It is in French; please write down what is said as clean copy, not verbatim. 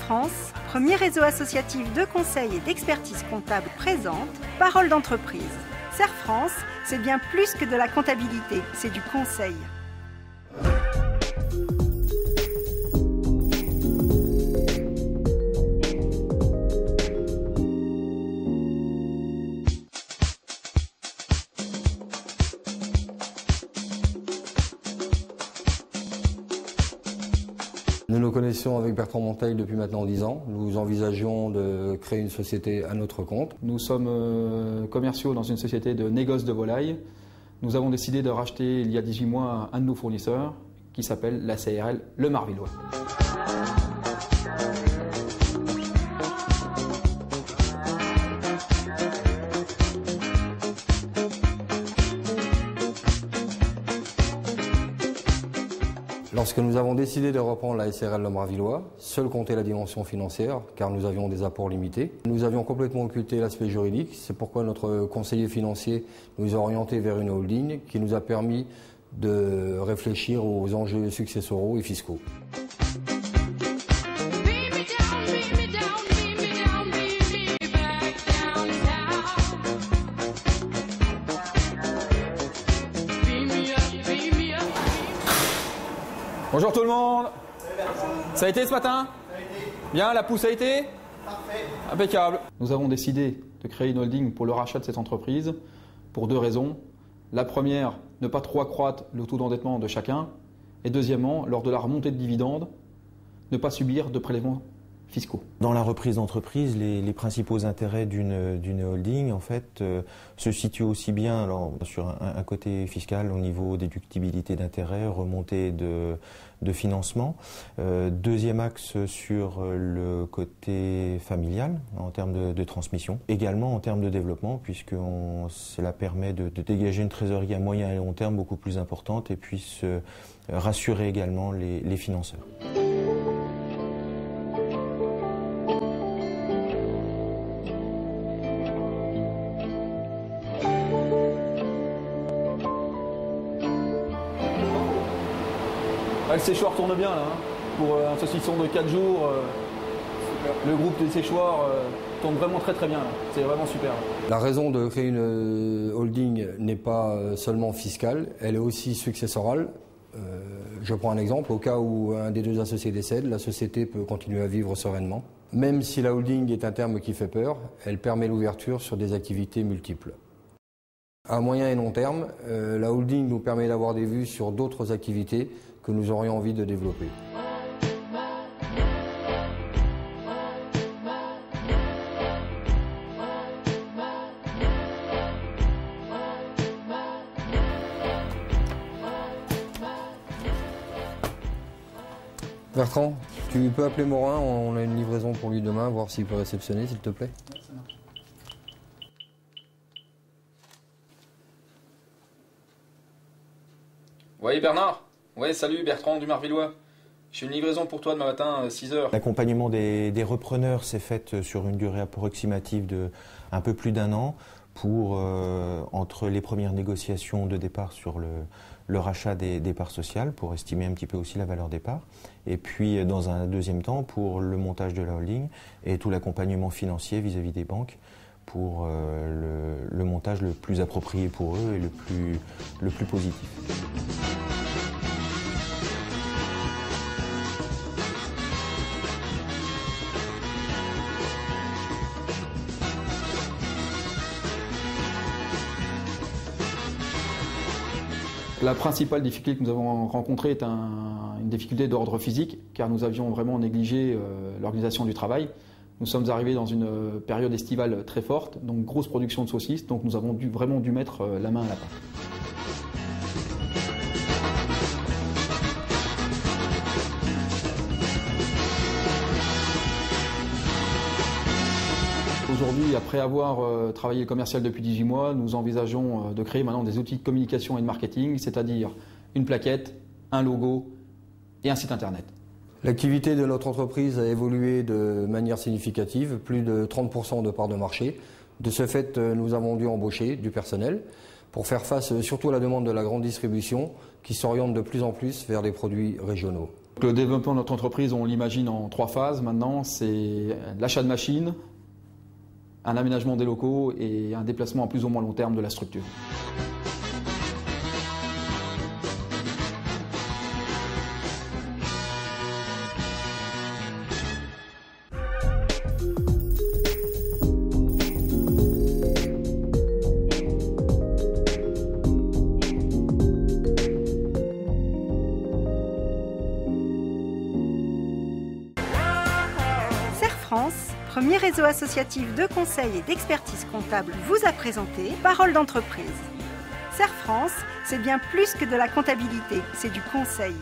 France, premier réseau associatif de conseil et d'expertise comptable présente Parole d'entreprise. Serre France, c'est bien plus que de la comptabilité, c'est du conseil. Nous nous connaissons avec Bertrand Monteil depuis maintenant 10 ans. Nous envisageons de créer une société à notre compte. Nous sommes commerciaux dans une société de négoce de volailles. Nous avons décidé de racheter il y a 18 mois un de nos fournisseurs qui s'appelle la CRL Le Marvillois. Lorsque nous avons décidé de reprendre la SRL Le Marvillois, seul comptait la dimension financière, car nous avions des apports limités. Nous avions complètement occulté l'aspect juridique, c'est pourquoi notre conseiller financier nous a orientés vers une holding qui nous a permis de réfléchir aux enjeux successoraux et fiscaux. Bonjour tout le monde. Ça a été ce matin? Bien, la pousse a été? Parfait. Impeccable. Nous avons décidé de créer une holding pour le rachat de cette entreprise pour deux raisons. La première, ne pas trop accroître le taux d'endettement de chacun. Et deuxièmement, lors de la remontée de dividendes, ne pas subir de prélèvements fiscaux. Dans la reprise d'entreprise, les principaux intérêts d'une holding en fait, se situent aussi bien alors, sur un côté fiscal au niveau déductibilité d'intérêts, remontée de financement. Deuxième axe sur le côté familial en termes de transmission. Également en termes de développement puisque cela permet de dégager une trésorerie à moyen et long terme beaucoup plus importante et puis rassurer également les financeurs. Le séchoir tourne bien là, pour un saucisson de 4 jours. Le groupe des séchoirs tourne vraiment très bien là. C'est vraiment super. La raison de créer une holding n'est pas seulement fiscale, elle est aussi successorale. Je prends un exemple, au cas où un des deux associés décède, la société peut continuer à vivre sereinement. Même si la holding est un terme qui fait peur, elle permet l'ouverture sur des activités multiples. À moyen et long terme, la holding nous permet d'avoir des vues sur d'autres activités que nous aurions envie de développer. Bertrand, tu peux appeler Morin, on a une livraison pour lui demain, voir s'il peut réceptionner, s'il te plaît. Ouais, ça marche. Oui, Bernard. Oui, salut, Bertrand du Marvillois. J'ai une livraison pour toi demain matin à 6h. L'accompagnement des repreneurs s'est fait sur une durée approximative de un peu plus d'un an pour, entre les premières négociations de départ sur le rachat des parts sociales, pour estimer un petit peu aussi la valeur des parts, et puis dans un deuxième temps pour le montage de la holding et tout l'accompagnement financier vis-à-vis des banques pour le montage le plus approprié pour eux et le plus positif. La principale difficulté que nous avons rencontrée est une difficulté d'ordre physique, car nous avions vraiment négligé l'organisation du travail. Nous sommes arrivés dans une période estivale très forte, donc grosse production de saucisses, donc nous avons vraiment dû mettre la main à la pâte. Aujourd'hui, après avoir travaillé le commercial depuis 18 mois, nous envisageons de créer maintenant des outils de communication et de marketing, c'est-à-dire une plaquette, un logo et un site internet. L'activité de notre entreprise a évolué de manière significative, plus de 30% de parts de marché. De ce fait, nous avons dû embaucher du personnel pour faire face surtout à la demande de la grande distribution qui s'oriente de plus en plus vers des produits régionaux. Le développement de notre entreprise, on l'imagine en 3 phases maintenant. C'est l'achat de machines, un aménagement des locaux et un déplacement à plus ou moins long terme de la structure. France, premier réseau associatif de conseil et d'expertise comptable, vous a présenté Parole d'entreprise. Serre France, c'est bien plus que de la comptabilité, c'est du conseil.